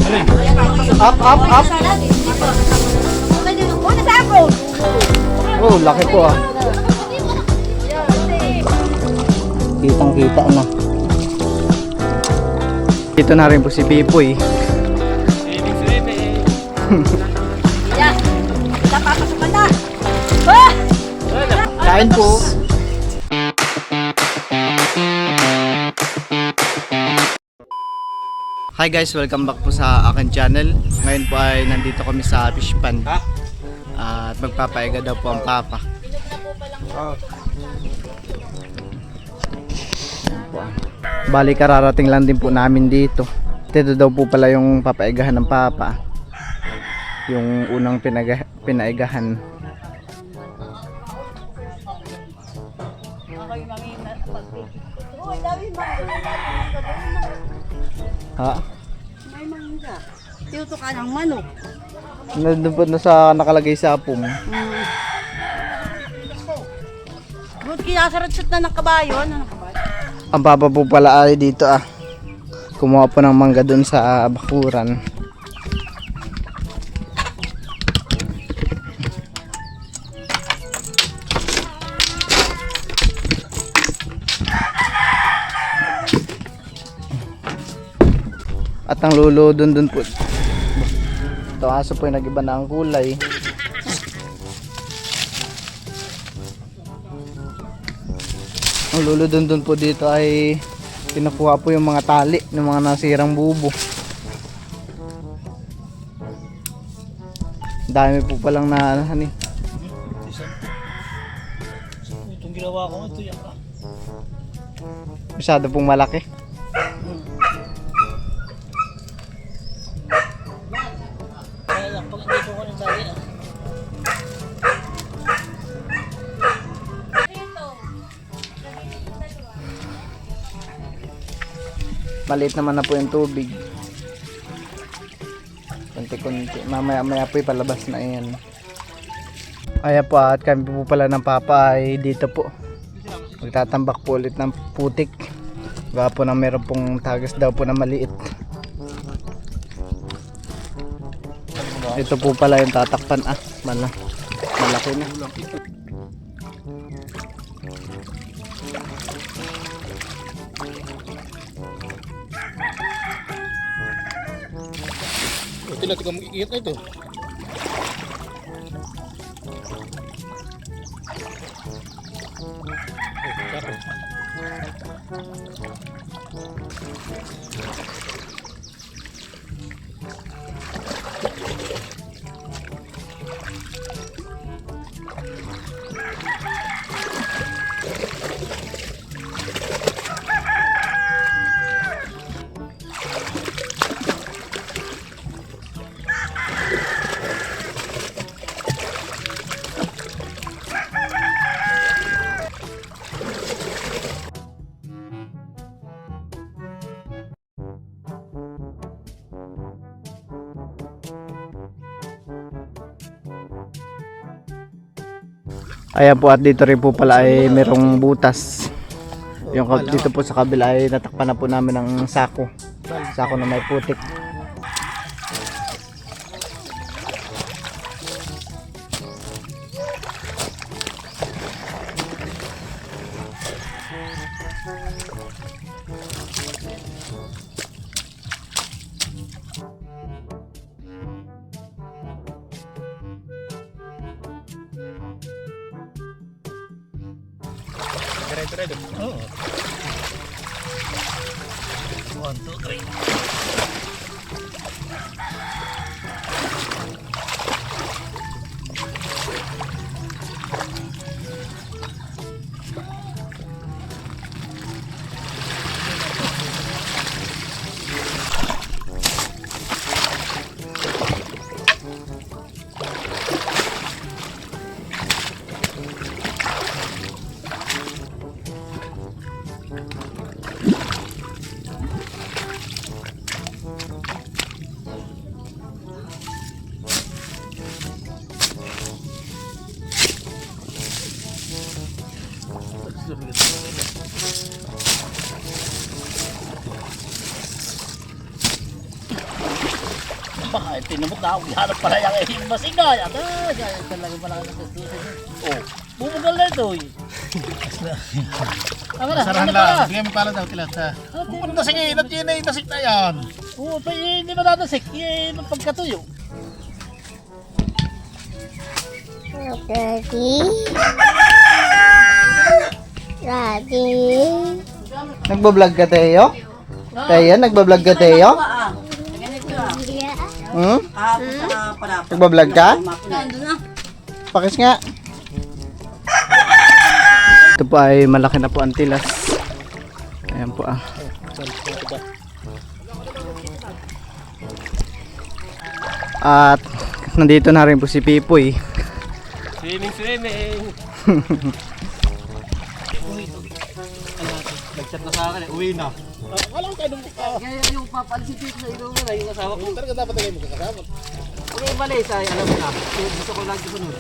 Up, up, up. Oh, laki po ah. Kitang kita na. Dito na rin po si Pipoy. Kain po. Hi guys, welcome back po sa akin channel. Ngayon po ay nandito kami sa fish pond. At magpapaiga daw po ang papa. Bali kararating lang din po namin dito. Dito daw po pala yung papaigahan ng papa. Yung unang pinaigahan. Ha? May mangga. Tinuto ka ng manok. Nandun po na sa nakalagay sa apong. Good, kinasarat-sat na ng kabayo. Ano ng kabayo? Ang papa po pala ay dito ah. Kumuha po ng mangga dun sa bakuran. At ang lulo dun po. Ito aso po yung nag-iba na ang kulay. Ang lulo dun po dito ay kinukuha po yung mga tali ng mga nasirang bubo. Dami po palang na ano eh. Itong ginawa ko ito yan. Masyado pong malaki. Kaya lang, pag hindi ko ng tali Maliit naman na po yung tubig. Kunti-kunti. Mamaya po'y palabas na yan. Ayan po at kami po pala ng papa ay dito po. Magtatambak po ulit ng putik. Gawa po na meron pong tagas daw po na maliit. Ito po pala yung tatakpan. Malaki na. ito natin kung makikita ito. Ayan po at dito rin po pala ay merong butas. Yung dito po sa kabila ay natakpan na po namin ng sako. Sako na may putik. Diretso. Oo. 1, 2, 3. Ay, tinamot na ako. Hanap pala yung masingay. At gaya talaga pala ng gustusin. Oh, bumugal na ito eh. Tama na, Sarahan ano pala? lang. Bigyan mo pala daw tilata. Pupunta sa ngayon at yun ay nasik na yan. Oo, pa hindi madadasik. Pagkatuyo. Daddy. Daddy. Nagbablog ka, Teo? Teo, nagbablog ka, Teo? Ganito ah. Yeah. Hmm? Punta na pala. Nagbablog ka? Nandun na. Pakis nga. Ito po ay malaki na po ang tilas. Ayan po ah. At nandito na rin po si Pipoy. Swimming. Nag-chat na sa akin eh. Uwi na. Wala ko kayo nung Kaya yung papansin dito sa ilong na yung asawa ko. Talaga dapat tayo magkakasama. Kung yung mali sa alam mo na. Gusto ko lang sunod.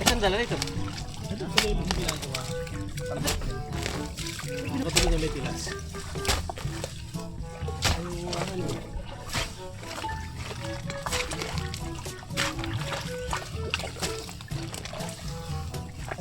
Isang dala ito. Patuloy niya may tilas.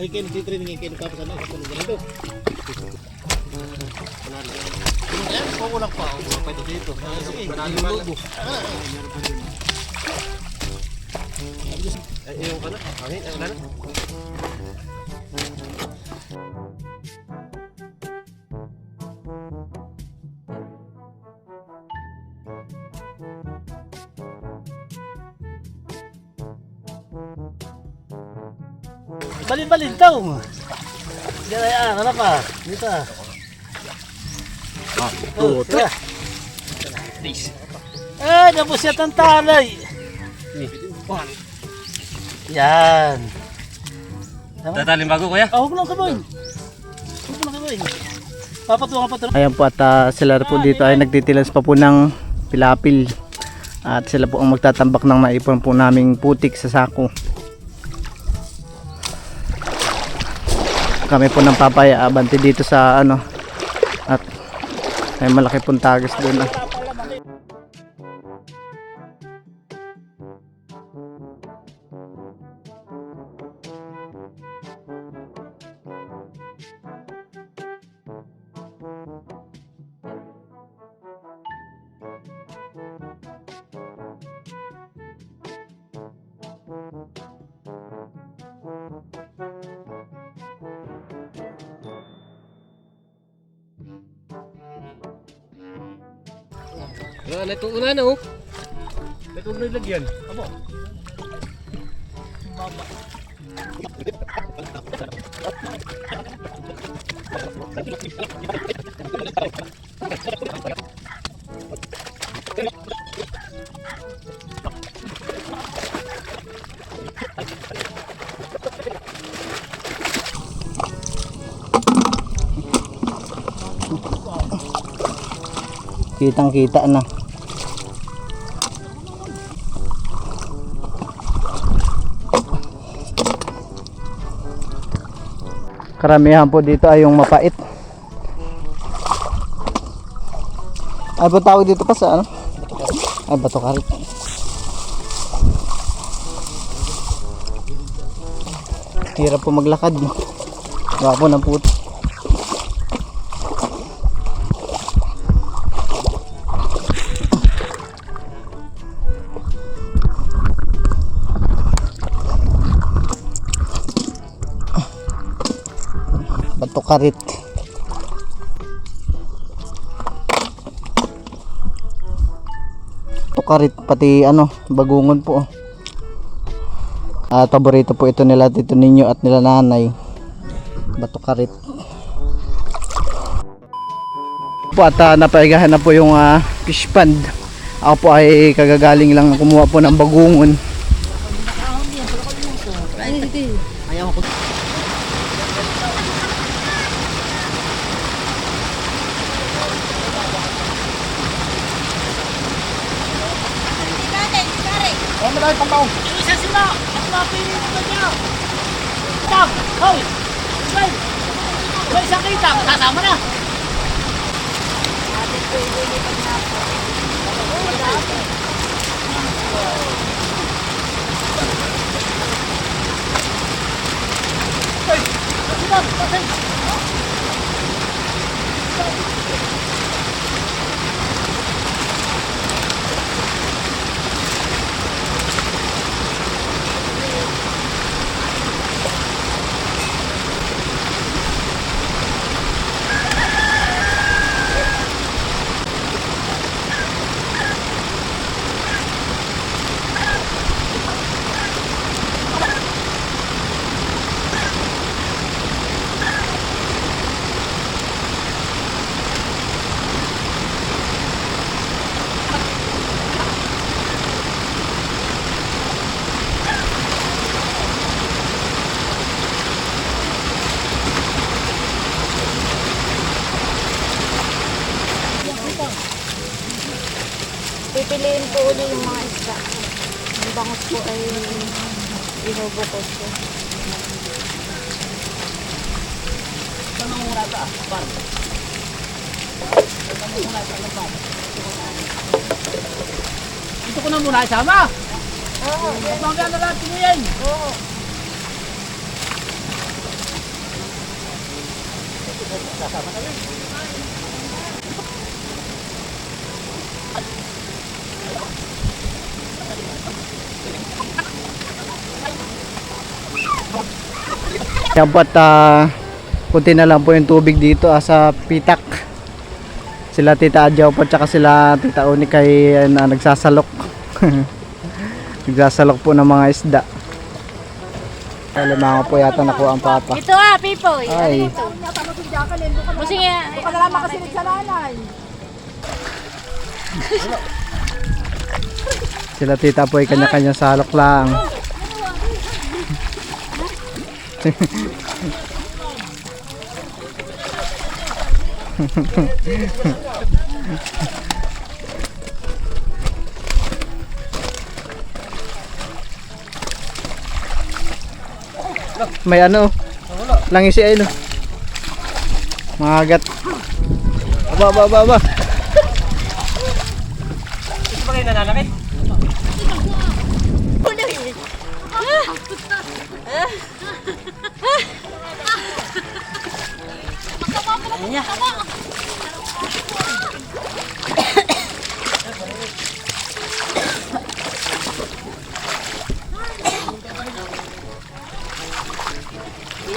Ay, kayo nagtitraining kayo nagpapasan na sa tulungan ito. Ayan, kukulang pa. Kukulang pa ito dito. Sige, panalo logo. Ay, yung ka na. Hangin, ang lana. Balin daw. Diyan ay ano pa? Dito. Oh, tara. Ay, tapos siya ang talay. Yan. Tatalim bago kuya? Huwag mo lang kaboy. Papatuwa ka pa ito. Ayan po at sila po dito ay nagtitilas pa po ng pilapil. At sila po ang magtatambak ng naipon po naming putik sa sako. Kami po ng papaya abante dito sa ano. At may malaki pong tagas doon ah. Ano ito una na oh. Ito na ilagyan. Abo. Kitang kita na. Karamihan po dito ay yung mapait. Ano ba tawag dito pa sa ano? Ay, bato karit. Hirap po maglakad. Wapo ng puto. Bato karit. Karit pati ano bagungon po. At paborito po ito nila Tito Ninyo at nila Nanay. Bato karit. Po at napaigahan na po yung fish pond. Ako po ay kagagaling lang kumuha po ng bagungon. Ayaw ko. Ano na yung pambaong? Isa sila. At mapili mo ba niya? Stop! Hoy! Stop! May isang kita. Kasama na. Pipiliin po uli yung mga isda. Ang bangus po ay binubukod ko. Ito ko na muna isama. Oo. Mamaya na lang tinuyin. Oo. Yan po at kunti na lang po yung tubig dito sa pitak. Sila Tita Adjaw po tsaka sila Tita Uni kay nagsasalok. Nagsasalok po ng mga isda. Kalimango po yata nakuha ang papa. Ito Pipoy. Ay, Busing yan. sila Tita po ay kanya-kanya salok lang. May ano? Langis ay no. Mga agat. Aba. Ito ba kayo nananakit?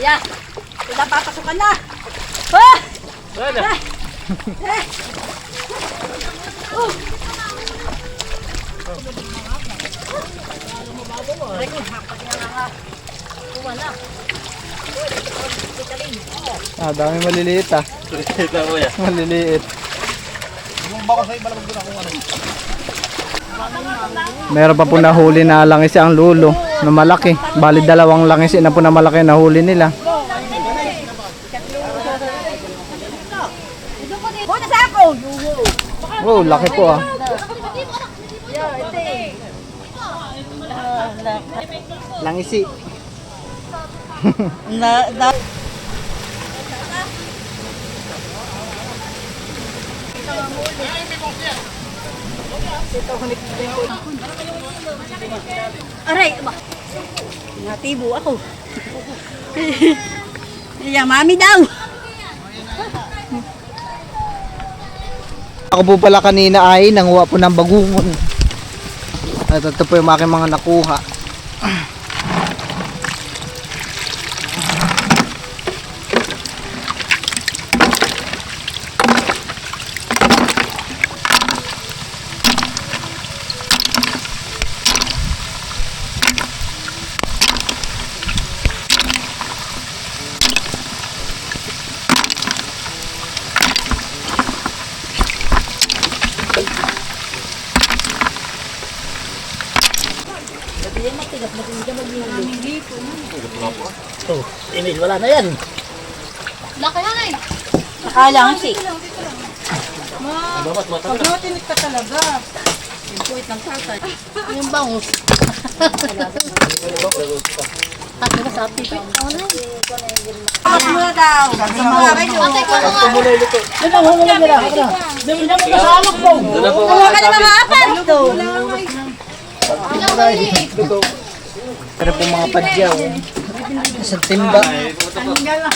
Iya. Sila papasukan na. Wala. Dami maliliit Ito kuya. Maliliit. Yung bako sa'yo, malamang doon ako ano. Meron pa po nahuli na langis ang lulo na malaki. Bali dalawang langis na po na malaki nahuli nila. Bona sa ako. Wow, laki po Langisi. Na Aray, ba? Natibo ako. Iya, mami daw. Ako po pala kanina ay nanguha po ng bagungon. At ito po yung aking mga nakuha. Oh, Emil, wala na yan. Laki yan eh. Nakalang si. Pagdating ka talaga. Yung bangus. Ano ba sa pipi? Mas muna daw. Sumabay nyo. Ano ba humulan nila? Dami na mo kasalok po. Kuha ka na mga apat. Pero po mga padyaw. Sa timba.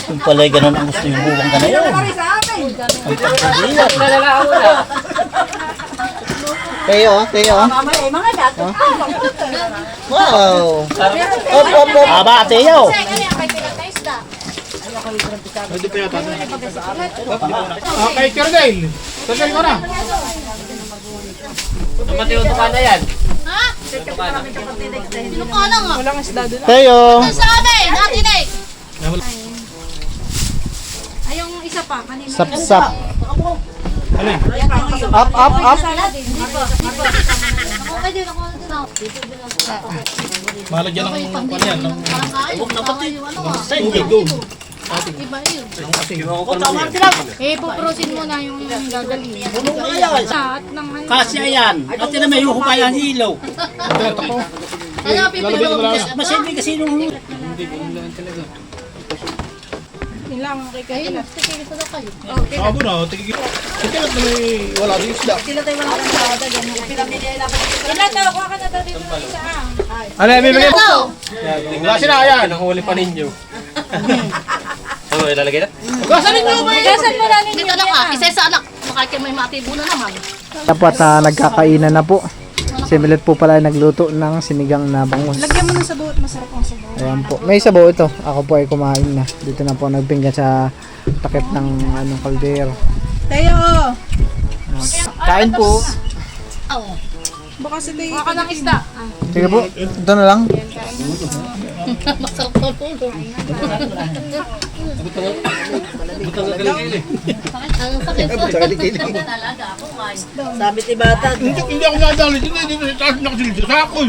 Kung pala ganun ang gusto yung buwang ka na yun. Ang pagkakaliyan. Teo. Mga gato. Wow. Aba, ate yaw. Hindi pa yata. Kay Kernel. Kernel ko na. Mateo to ka na yan. Sino ka lang ah? Teo. Sa amin, natin eh. Ay, yung isa pa, kanina. Sap-sap. Alin? Up. Okay din ako. Malagyan ng kanyan. Huwag na pati. Go. Eh, puprosin mo na yung gagalin. Bulong na yan. At ng ano. Kasi ayan. At na may huhupayan hilo. Kaya pipilo mo. Masimple kasi nung Nilang kay kayo. Sige, ito daw kayo. Sabo na. Tigil. Tigil at may wala din isda. Ilan na, kuha ka na daw dito ng isa Ano yung bibigyan mo? Wala sila yan. Ang huli pa ninyo. Ano, ilalagay na? Gasan mo na ninyo. Dito na ka, isa sa anak. Makakaya may matibo na naman. Dapat nagkakainan na po. Si Milot po pala nagluto ng sinigang na bangus. Lagyan mo ng sabaw at masarap ang sabaw. Ayan po. May sabaw ito. Ako po ay kumain na. Dito na po nagpinggan sa takip ng kaldero. Tayo! Kain po. Baka si Tayo. Baka ng isda. Sige po. Ito na lang. Masarap na tulo. Ang sakit po. Talaga ako guys. sabi ti bata. Hindi ako nadali. Hindi taas nakasilid sa ako.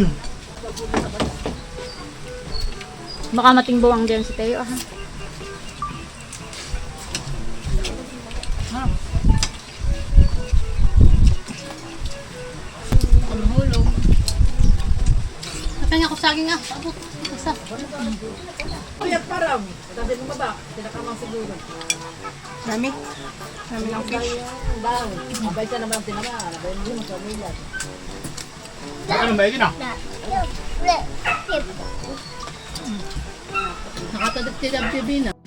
Baka mating buwang din si Tayo. Kanya ko saging ah. Abot. Isa. Dami. Dami ng fish. Ano ba yun na? Nakatadip si WB na.